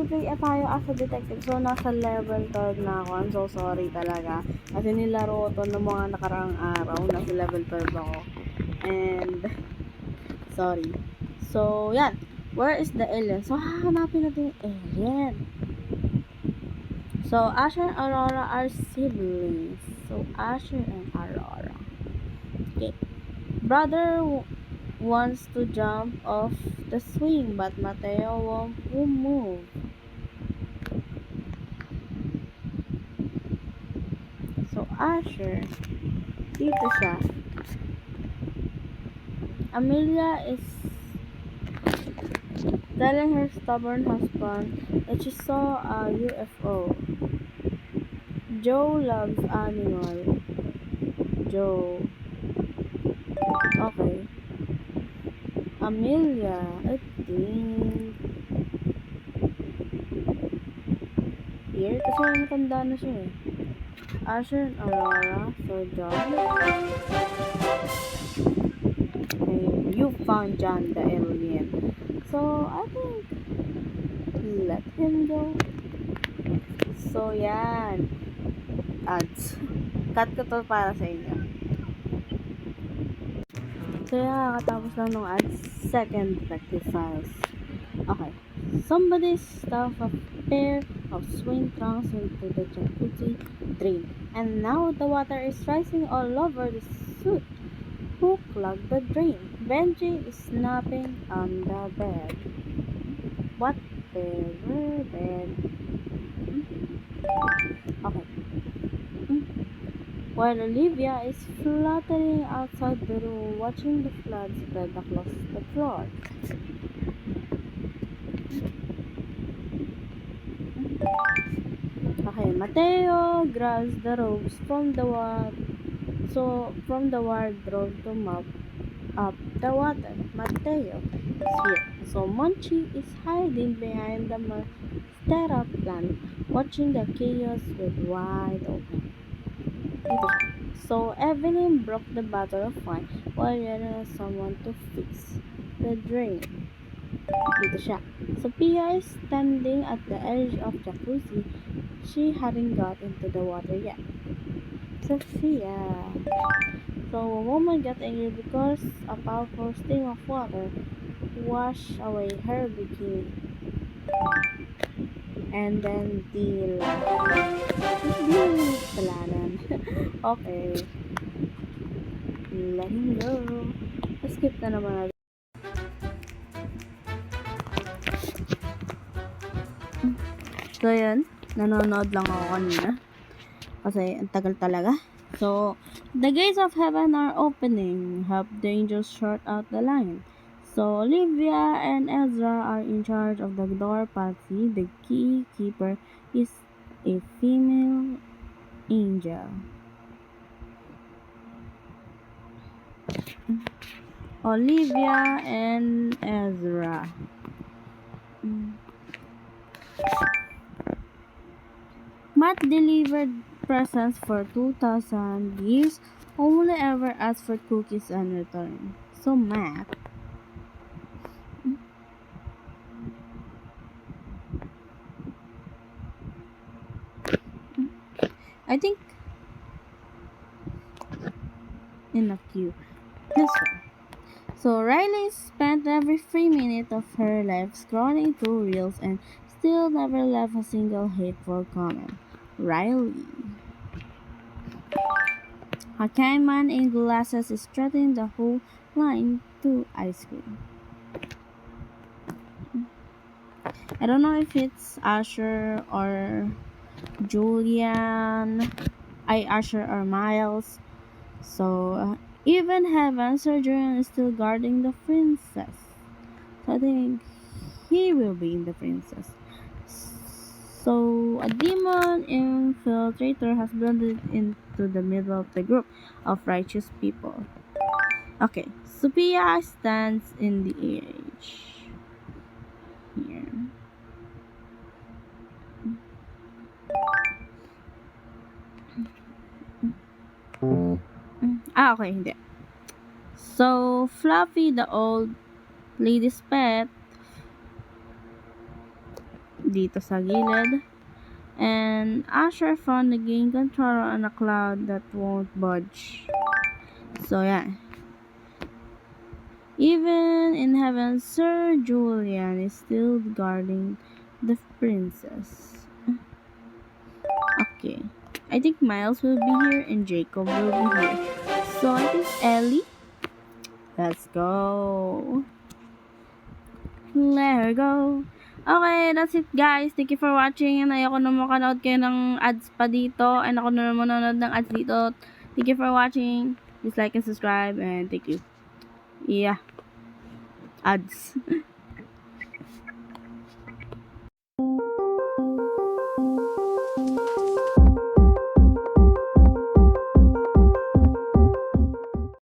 magpiplay tayo as a detective. So, nasa level 12 na ako. I'm so sorry talaga. Kasi nilaro ko to ng mga nakaraang araw. Nasa level 12 ako. And, sorry. So, yan. Where is the alien? So, hahanapin natin yung alien. So, Asher and Aurora are siblings. So, Asher and Aurora. Okay. Brother wants to jump off the swing, but Mateo won't move. So, Asher, dito siya. Amelia is telling her stubborn husband that she saw a UFO. Joe loves animal. Joe. Okay. Amelia, I think. Here, kasi matanda na siya eh. Asher and Aurora, so John. Okay, you found John the alien. So, I think, let him go. So, yan. Ads. Cut ko to para sa inyo. So, yeah, katapos lang nung ads. Second detective files. Okay. Somebody stuffed a pair of swim trunks into the jacuzzi drain. And now the water is rising all over the suit. Who clogged the drain? Benji is napping on the bed. Whatever bed. Okay. While Olivia is fluttering outside the room, watching the flood spread across the floor. Okay, Mateo grabs the ropes from the wardrobe to mop up the water. Mateo is here. So Monchi is hiding behind the monstera plant, watching the chaos with wide open. So Evelyn broke the bottle of wine while yelling at someone to fix the drain. Dito siya. Sophia is standing at the edge of the jacuzzi. She hadn't got into the water yet. Sophia. So a woman got angry because a powerful stream of water washed away her bikini. And then Dalanan. Okay. Let him go. Skip na naman natin. So, yun. Nanonood lang ako kanina. Kasi, ang tagal talaga. So, the gates of heaven are opening. Help the angels sort out the line. So, Olivia and Ezra are in charge of the door. Patsy, the key keeper, is a female angel. Olivia and Ezra. Matt delivered presents for 2,000 years, only ever asked for cookies in return. So Matt, I think in a queue. This one. So Riley spent every free minute of her life scrolling through reels and still never left a single hateful comment. Riley. A kind man in glasses is threatening the whole line to ice cream. I don't know if it's Asher or Julian. Asher or Miles. So, even Heaven, Sir Julian is still guarding the princess. So, I think he will be in the princess. So, a demon infiltrator has blended into the middle of the group of righteous people. Okay, Sophia stands in the edge. Here. Okay, hindi. So, Fluffy, the old lady's pet, dito sa gilid. And Asher found the game controller on a cloud that won't budge. So yeah. Even in heaven, Sir Julian is still guarding the princess. Okay. I think Miles will be here and Jacob will be here. So I think Ellie. Let's go. Let her go. Okay, that's it guys. Thank you for watching. And ayoko na makanood kayo ng ads pa dito. And ako na manonood ng ads dito. Thank you for watching. Please like and subscribe. And thank you. Yeah. Ads.